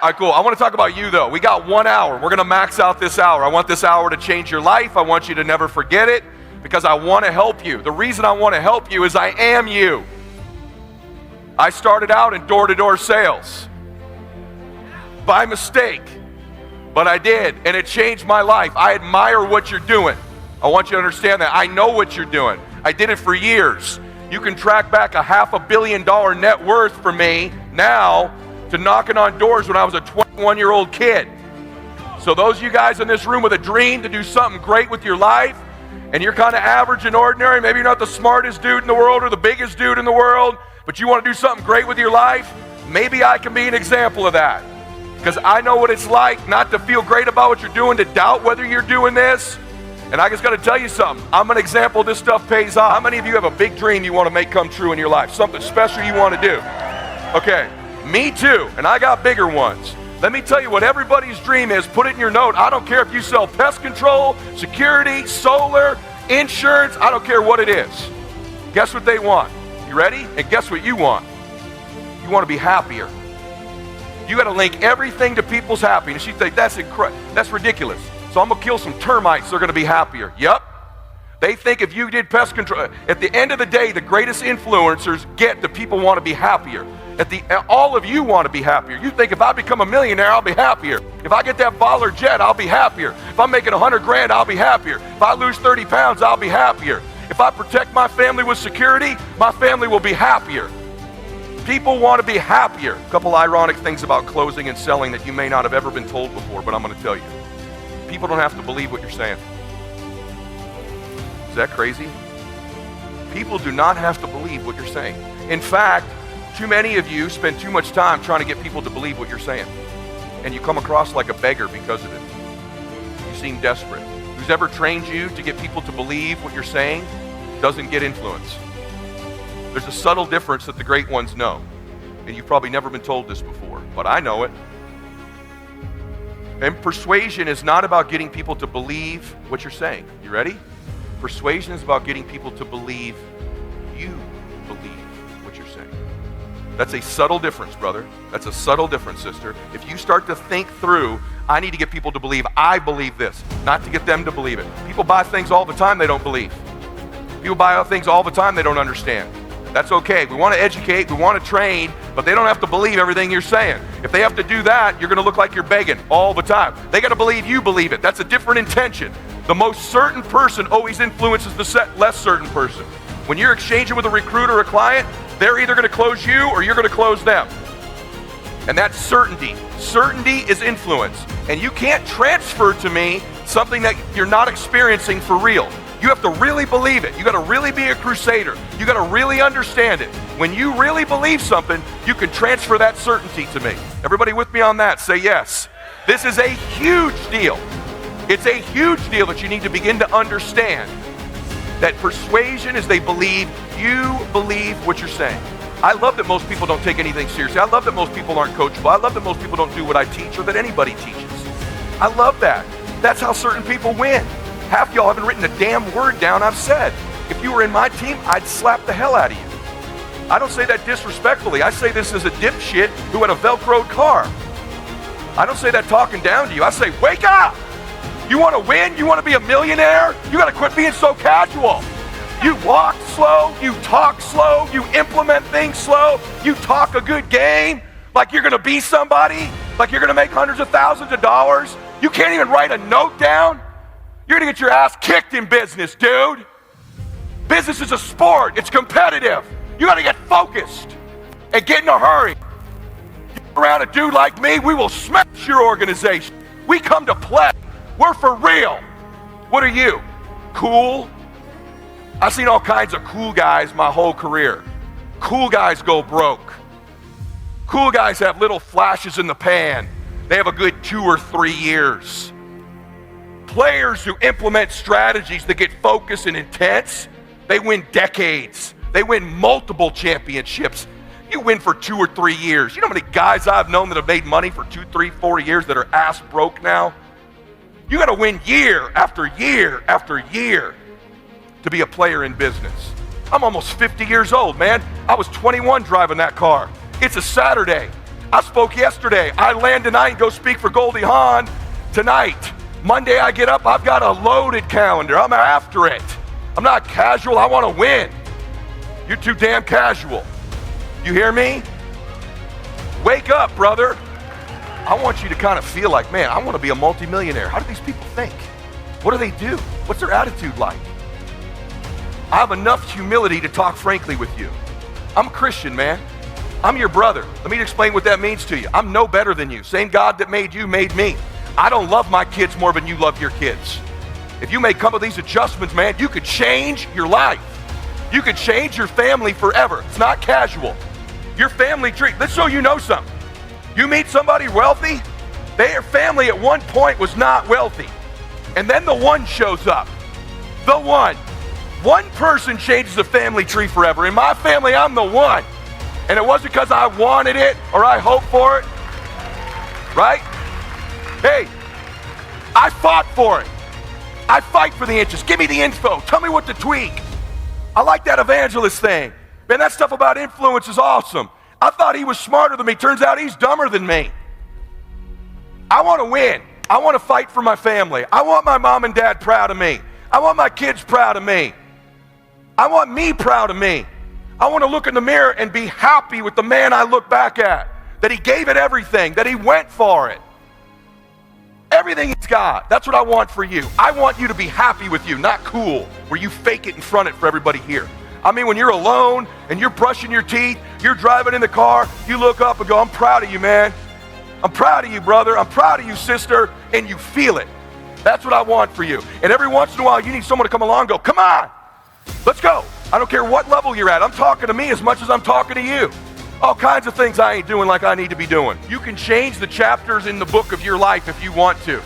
All right, cool. I want to talk about you, though. We got 1 hour. We're going to max out this hour. I want this hour to change your life. I want you to never forget it because I want to help you. The reason I want to help you is I am you. I started out in door-to-door sales by mistake, but I did, and it changed my life. I admire what you're doing. I want you to understand that. I know what you're doing. I did it for years. You can track back a $500 million net worth for me now to knocking on doors when I was a 21-year-old kid. So those of you guys in this room with a dream to do something great with your life, and you're kind of average and ordinary, maybe you're not the smartest dude in the world or the biggest dude in the world, but you want to do something great with your life, maybe I can be an example of that. Because I know what it's like not to feel great about what you're doing, to doubt whether you're doing this. And I just got to tell you something. I'm an example this stuff pays off. How many of you have a big dream you want to make come true in your life? Something special you want to do? Okay, me too, and I got bigger ones. Let me tell you what everybody's dream is. Put it in your note. I don't care if you sell pest control, security, solar, insurance. I don't care what it is. Guess what they want? You ready? And guess what you want? You want to be happier. You got to link everything to people's happiness. You think that's ridiculous. So I'm going to kill some termites. They're going to be happier. Yep. They think if you did pest control, at the end of the day, the greatest influencers get the people want to be happier. All of you want to be happier. You think if I become a millionaire, I'll be happier. If I get that baller jet, I'll be happier. If I'm making 100 grand, I'll be happier. If I lose 30 pounds, I'll be happier. If I protect my family with security, my family will be happier. People want to be happier. A couple ironic things about closing and selling that you may not have ever been told before, but I'm going to tell you. People don't have to believe what you're saying. Is that crazy? People do not have to believe what you're saying. In fact, too many of you spend too much time trying to get people to believe what you're saying. And you come across like a beggar because of it. You seem desperate. Who's ever trained you to get people to believe what you're saying doesn't get influence. There's a subtle difference that the great ones know. And you've probably never been told this before, but I know it. And persuasion is not about getting people to believe what you're saying. You ready? Persuasion is about getting people to believe you believe what you're saying. That's a subtle difference, brother. That's a subtle difference, sister. If you start to think through, I need to get people to believe I believe this, not to get them to believe it. People buy things all the time they don't believe. People buy things all the time they don't understand. That's okay. We want to educate, we want to train, but they don't have to believe everything you're saying. If they have to do that, you're going to look like you're begging all the time. They got to believe you believe it. That's a different intention. The most certain person always influences the less certain person. When you're exchanging with a recruiter or a client, they're either going to close you or you're going to close them. And that's certainty. Certainty is influence. And you can't transfer to me something that you're not experiencing for real. You have to really believe it. You got to really be a crusader. You got to really understand it. When you really believe something, you can transfer that certainty to me. Everybody with me on that? Say yes. This is a huge deal. It's a huge deal that you need to begin to understand. That persuasion is they believe you believe what you're saying. I love that most people don't take anything seriously. I love that most people aren't coachable. I love that most people don't do what I teach or that anybody teaches. I love that. That's how certain people win. Half y'all haven't written a damn word down I've said. If you were in my team, I'd slap the hell out of you. I don't say that disrespectfully. I say this as a dipshit who had a Velcroed car. I don't say that talking down to you. I say, wake up! You want to win? You want to be a millionaire? You got to quit being so casual. You walk slow, you talk slow, you implement things slow, you talk a good game like you're going to be somebody, like you're going to make hundreds of thousands of dollars. You can't even write a note down. You're going to get your ass kicked in business, dude. Business is a sport. It's competitive. You got to get focused and get in a hurry. You get around a dude like me, we will smash your organization. We come to play. We're for real. What are you? Cool? I've seen all kinds of cool guys my whole career. Cool guys go broke. Cool guys have little flashes in the pan. They have a good 2 or 3 years. Players who implement strategies that get focused and intense, they win decades. They win multiple championships. You win for 2 or 3 years. You know how many guys I've known that have made money for 2, 3, 4 years that are ass broke now? You got to win year after year after year to be a player in business. I'm almost 50 years old, man. I was 21 driving that car. It's a Saturday. I spoke yesterday. I land tonight and go speak for Goldie Hawn tonight. Monday I get up, I've got a loaded calendar. I'm after it. I'm not casual, I want to win. You're too damn casual. You hear me? Wake up, brother. I want you to kind of feel like, man, I want to be a multimillionaire. How do these people think? What do they do? What's their attitude like? I have enough humility to talk frankly with you. I'm a Christian, man. I'm your brother. Let me explain what that means to you. I'm no better than you. Same God that made you made me. I don't love my kids more than you love your kids. If you make a couple of these adjustments, man, you could change your life. You could change your family forever. It's not casual. Your family tree, let's show you know something. You meet somebody wealthy, their family at one point was not wealthy. And then the one shows up. The one. One person changes the family tree forever. In my family, I'm the one. And it wasn't because I wanted it or I hoped for it. Right? Hey, I fought for it. I fight for the inches. Give me the info. Tell me what to tweak. I like that evangelist thing. Man, that stuff about influence is awesome. I thought he was smarter than me. Turns out he's dumber than me. I want to win. I want to fight for my family. I want my mom and dad proud of me. I want my kids proud of me. I want me proud of me. I want to look in the mirror and be happy with the man I look back at. That he gave it everything. That he went for it. Everything he's got. That's what I want for you. I want you to be happy with you, not cool, where you fake it and front it for everybody here. I mean, when you're alone and you're brushing your teeth, you're driving in the car, you look up and go, I'm proud of you, man. I'm proud of you, brother. I'm proud of you, sister. And you feel it. That's what I want for you. And every once in a while, you need someone to come along and go, come on, let's go. I don't care what level you're at. I'm talking to me as much as I'm talking to you. All kinds of things I ain't doing like I need to be doing. You can change the chapters in the book of your life if you want to.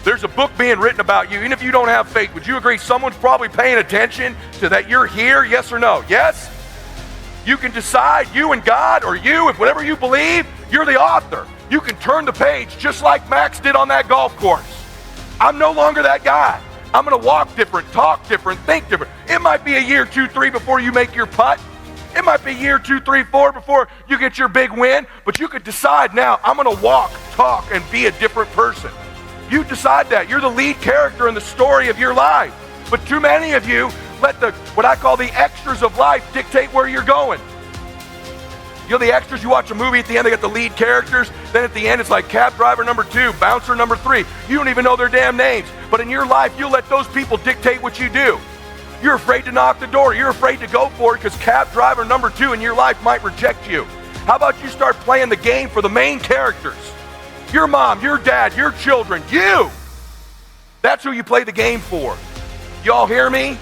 There's a book being written about you. Even if you don't have faith, would you agree someone's probably paying attention to that you're here? Yes or no? Yes? You can decide, you and God, or you, if whatever you believe, you're the author. You can turn the page just like Max did on that golf course. I'm no longer that guy. I'm going to walk different, talk different, think different. It might be a year, 2, 3 before you make your putt. It might be year 2, 3, 4 before you get your big win, but you could decide now, I'm going to walk, talk, and be a different person. You decide that. You're the lead character in the story of your life. But too many of you let what I call the extras of life dictate where you're going. You know the extras, you watch a movie, at the end they got the lead characters, then at the end it's like cab driver number 2, bouncer number 3. You don't even know their damn names. But in your life, you let those people dictate what you do. You're afraid to knock the door. You're afraid to go for it because cab driver number 2 in your life might reject you. How about you start playing the game for the main characters? Your mom, your dad, your children, you. That's who you play the game for. Y'all hear me?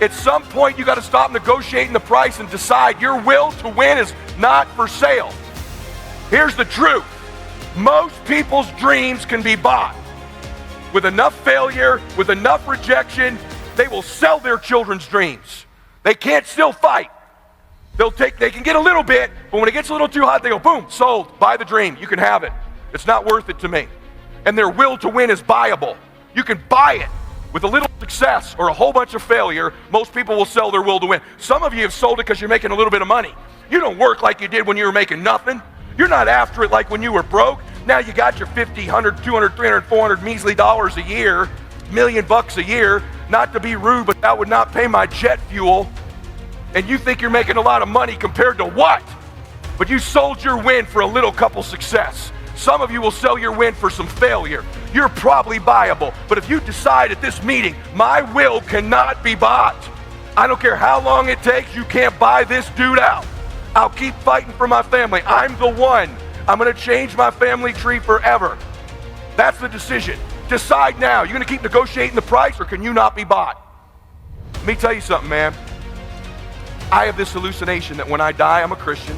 At some point, you got to stop negotiating the price and decide your will to win is not for sale. Here's the truth. Most people's dreams can be bought. With enough failure, with enough rejection, they will sell their children's dreams. They can't still fight. They can get a little bit, but when it gets a little too hot, they go, boom, sold, buy the dream, you can have it. It's not worth it to me. And their will to win is buyable. You can buy it with a little success or a whole bunch of failure. Most people will sell their will to win. Some of you have sold it because you're making a little bit of money. You don't work like you did when you were making nothing. You're not after it like when you were broke. Now you got your 50, 100, 200, 300, 400 measly dollars a year, $1 million a year. Not to be rude, but that would not pay my jet fuel. And you think you're making a lot of money compared to what? But you sold your win for a little couple success. Some of you will sell your win for some failure. You're probably buyable. But if you decide at this meeting, my will cannot be bought. I don't care how long it takes, you can't buy this dude out. I'll keep fighting for my family. I'm the one. I'm going to change my family tree forever. That's the decision. Decide now. You're going to keep negotiating the price, or can you not be bought? Let me tell you something, man. I have this hallucination that when I die, I'm a Christian.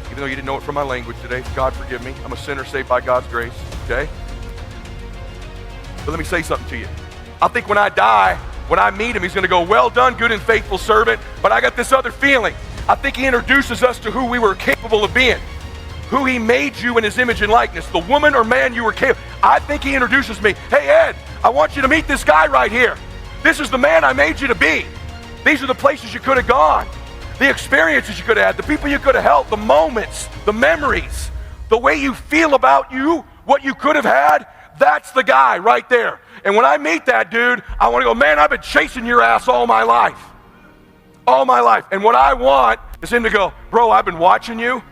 Even though you didn't know it from my language today, God forgive me. I'm a sinner saved by God's grace, okay? But let me say something to you. I think when I die, when I meet him, he's going to go, well done, good and faithful servant. But I got this other feeling. I think he introduces us to who we were capable of being, who he made you in his image and likeness, the woman or man you were capable. I think he introduces me. Hey, Ed, I want you to meet this guy right here. This is the man I made you to be. These are the places you could have gone, the experiences you could have had, the people you could have helped, the moments, the memories. the way you feel about you, what you could have had, that's the guy right there. And when I meet that dude, I want to go, man, I've been chasing your ass all my life. All my life. And what I want is him to go, bro, I've been watching you.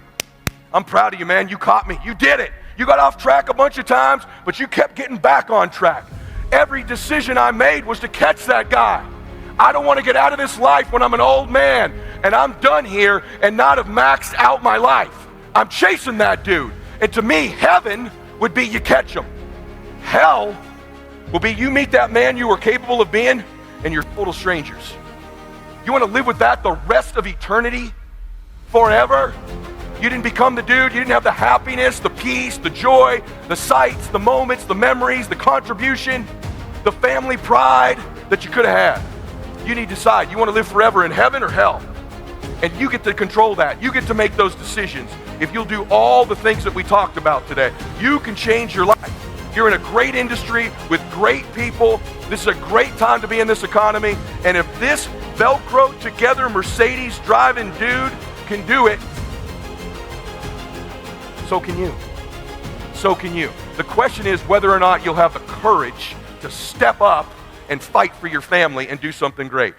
I'm proud of you, man. You caught me. You did it. You got off track a bunch of times, but you kept getting back on track. Every decision I made was to catch that guy. I don't want to get out of this life when I'm an old man and I'm done here and not have maxed out my life. I'm chasing that dude. And to me, heaven would be you catch him. Hell will be you meet that man you were capable of being and you're total strangers. You want to live with that the rest of eternity? Forever? You didn't become the dude, you didn't have the happiness, the peace, the joy, the sights, the moments, the memories, the contribution, the family pride that you could have had. You need to decide, you want to live forever in heaven or hell? And you get to control that. You get to make those decisions. If you'll do all the things that we talked about today, you can change your life. You're in a great industry with great people. This is a great time to be in this economy. And if this Velcro together Mercedes driving dude can do it, so can you. So can you. The question is whether or not you'll have the courage to step up and fight for your family and do something great.